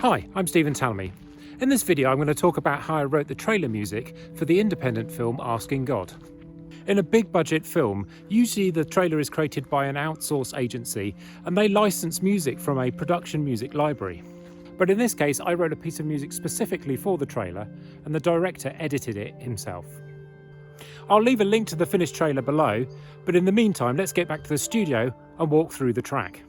Hi, I'm Stephen Talmy. In this video I'm going to talk about how I wrote the trailer music for the independent film Asking God. In a big budget film, usually the trailer is created by an outsource agency and they license music from a production music library. But in this case I wrote a piece of music specifically for the trailer and the director edited it himself. I'll leave a link to the finished trailer below, but in the meantime let's get back to the studio and walk through the track.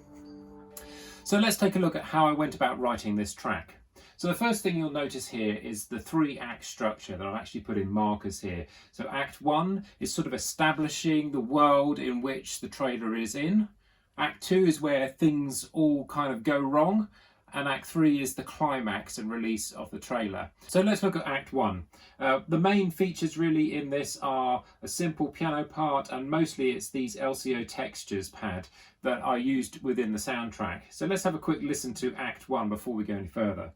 So let's take a look at how I went about writing this track. So the first thing you'll notice here is the 3-act structure that I've actually put in markers here. So Act 1 is sort of establishing the world in which the trailer is in. Act 2 is where things all kind of go wrong. And Act 3 is the climax and release of the trailer. So let's look at Act 1. The main features really in this are a simple piano part, and mostly it's these LCO textures pad that are used within the soundtrack. So let's have a quick listen to Act 1 before we go any further.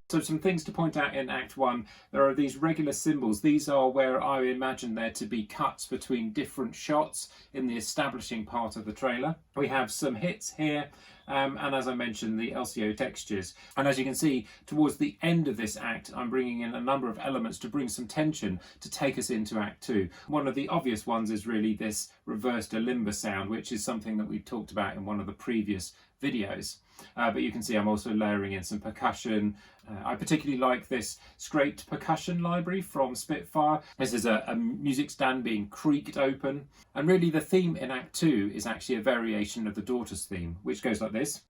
So some things to point out in Act 1, there are these regular symbols. These are where I imagine there to be cuts between different shots in the establishing part of the trailer. We have some hits here, and as I mentioned, the LCO textures. And as you can see, towards the end of this act, I'm bringing in a number of elements to bring some tension to take us into Act 2. One of the obvious ones is really this reversed limber sound, which is something that we talked about in one of the previous videos. But you can see I'm also layering in some percussion. I particularly like this scraped percussion library from Spitfire. This is a music stand being creaked open. And really the theme in Act 2 is actually a variation of the Daughter's theme, which goes like this.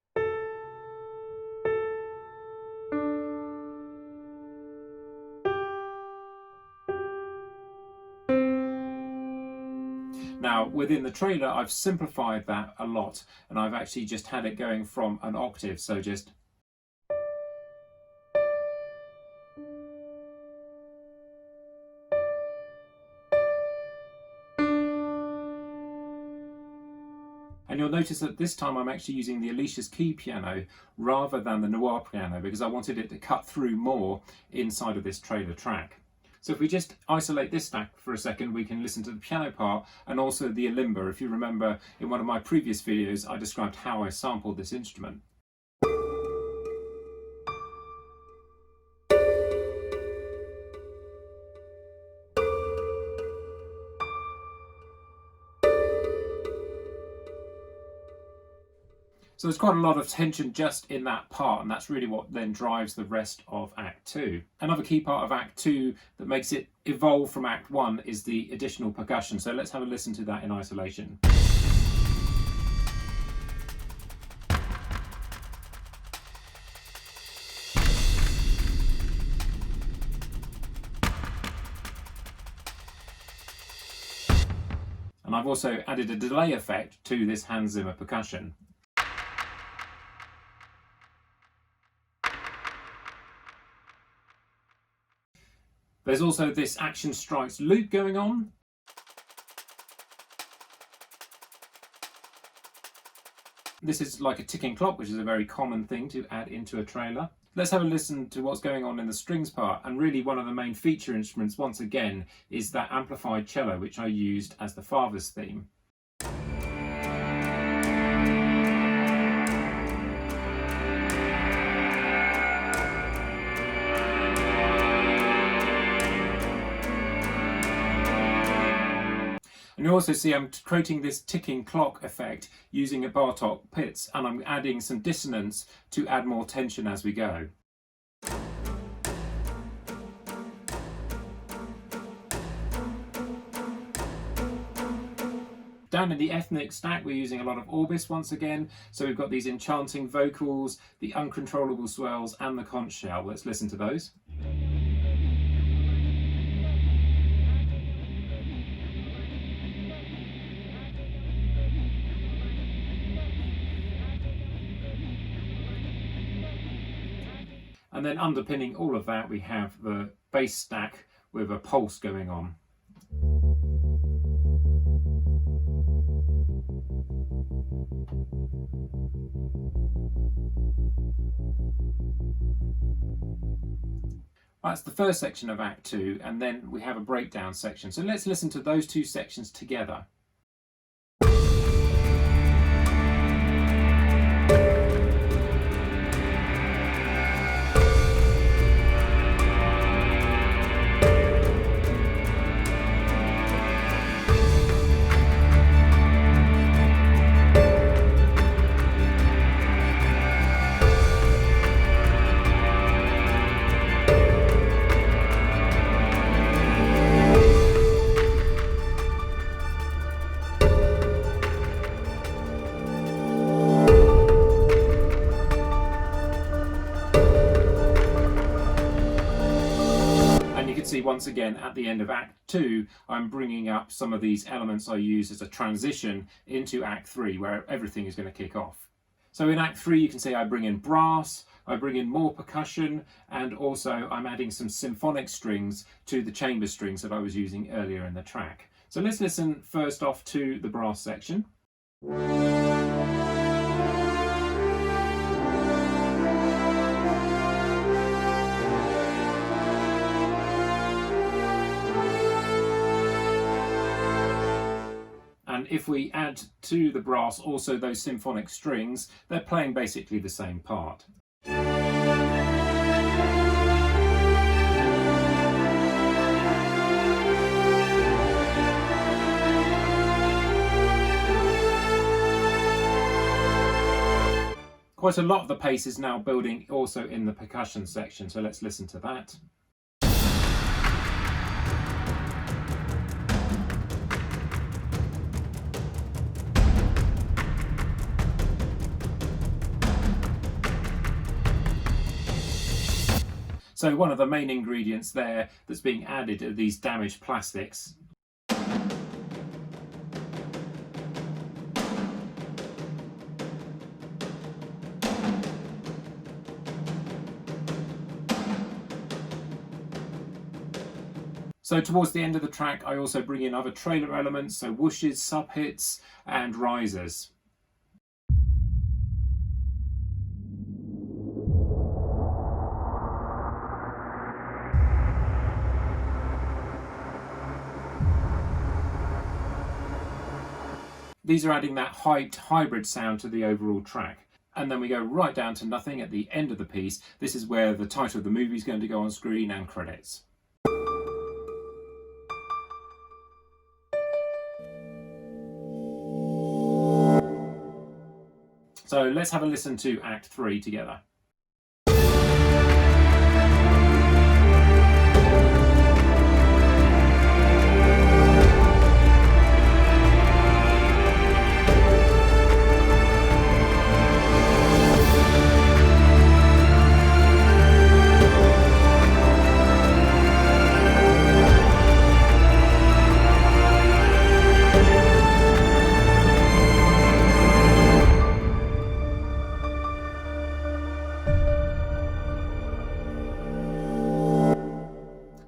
Now, within the trailer, I've simplified that a lot, and I've actually just had it going from an octave, so just... And you'll notice that this time I'm actually using the Alicia's key piano rather than the Noir piano, because I wanted it to cut through more inside of this trailer track. So if we just isolate this stack for a second, we can listen to the piano part and also the alimba. If you remember, in one of my previous videos, I described how I sampled this instrument. So there's quite a lot of tension just in that part, and that's really what then drives the rest of Act 2. Another key part of Act 2 that makes it evolve from Act 1 is the additional percussion. So let's have a listen to that in isolation. And I've also added a delay effect to this Hans Zimmer percussion. There's also this Action Strikes loop going on. This is like a ticking clock, which is a very common thing to add into a trailer. Let's have a listen to what's going on in the strings part. And really one of the main feature instruments, once again, is that amplified cello, which I used as the father's theme. And you also see I'm creating this ticking clock effect using a Bartok pits, and I'm adding some dissonance to add more tension as we go. Down in the ethnic stack, we're using a lot of orbis once again. So we've got these enchanting vocals, the uncontrollable swells, and the conch shell. Let's listen to those. And then underpinning all of that, we have the bass stack with a pulse going on. That's the first section of Act 2, and then we have a breakdown section. So let's listen to those two sections together. See, once again at the end of Act 2 I'm bringing up some of these elements I use as a transition into Act 3, where everything is going to kick off. So in Act 3 you can see I bring in brass, I bring in more percussion, and also I'm adding some symphonic strings to the chamber strings that I was using earlier in the track. So let's listen first off to the brass section. And if we add to the brass also those symphonic strings, they're playing basically the same part. Quite a lot of the pace is now building also in the percussion section, so let's listen to that. So one of the main ingredients there that's being added are these damaged plastics. So towards the end of the track I also bring in other trailer elements, so whooshes, sub-hits and risers. These are adding that hyped hybrid sound to the overall track. And then we go right down to nothing at the end of the piece. This is where the title of the movie is going to go on screen and credits. So let's have a listen to Act 3 together.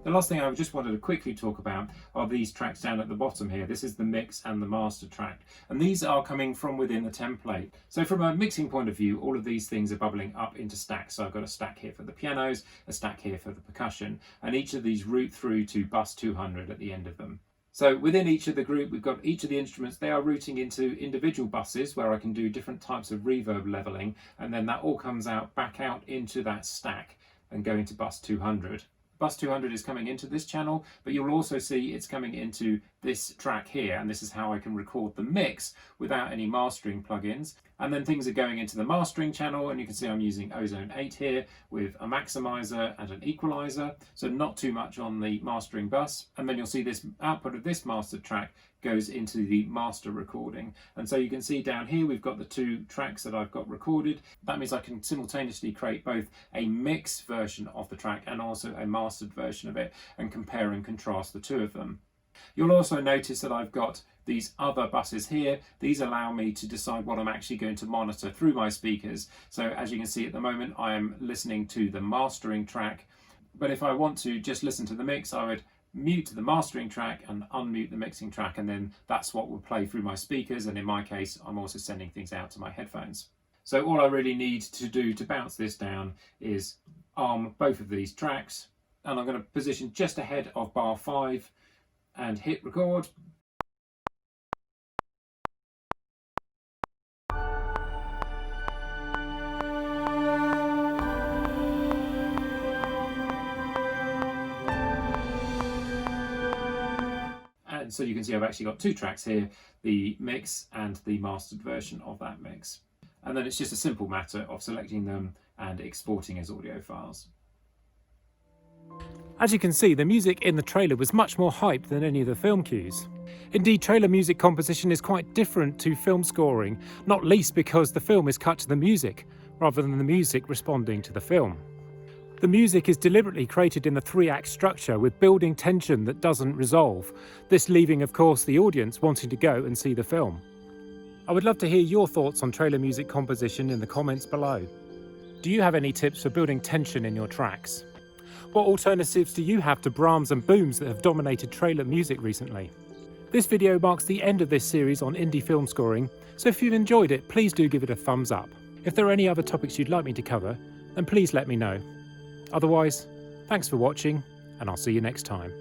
The last thing I just wanted to quickly talk about are these tracks down at the bottom here. This is the mix and the master track, and these are coming from within the template. So from a mixing point of view, all of these things are bubbling up into stacks. So I've got a stack here for the pianos, a stack here for the percussion, and each of these route through to bus 200 at the end of them. So within each of the group, we've got each of the instruments, they are routing into individual buses where I can do different types of reverb leveling, and then that all comes out back out into that stack and going to bus 200. Bus 200 is coming into this channel, but you'll also see it's coming into this track here, and this is how I can record the mix without any mastering plugins. And then things are going into the mastering channel, and you can see I'm using Ozone 8 here with a maximizer and an equalizer, so not too much on the mastering bus. And then you'll see this output of this mastered track goes into the master recording. And so you can see down here we've got the two tracks that I've got recorded. That means I can simultaneously create both a mix version of the track and also a mastered version of it, and compare and contrast the two of them. You'll also notice that I've got these other buses here. These allow me to decide what I'm actually going to monitor through my speakers. So as you can see at the moment, I am listening to the mastering track, but if I want to just listen to the mix, I would mute the mastering track and unmute the mixing track, and then that's what will play through my speakers, and in my case I'm also sending things out to my headphones. So all I really need to do to bounce this down is arm both of these tracks, and I'm going to position just ahead of bar 5 and hit record. And so you can see I've actually got 2 tracks here, the mix and the mastered version of that mix. And then it's just a simple matter of selecting them and exporting as audio files. As you can see, the music in the trailer was much more hyped than any of the film cues. Indeed, trailer music composition is quite different to film scoring, not least because the film is cut to the music, rather than the music responding to the film. The music is deliberately created in a 3-act structure with building tension that doesn't resolve, this leaving, of course, the audience wanting to go and see the film. I would love to hear your thoughts on trailer music composition in the comments below. Do you have any tips for building tension in your tracks? What alternatives do you have to Brahms and booms that have dominated trailer music recently? This video marks the end of this series on indie film scoring, so if you've enjoyed it, please do give it a thumbs up. If there are any other topics you'd like me to cover, then please let me know. Otherwise, thanks for watching, and I'll see you next time.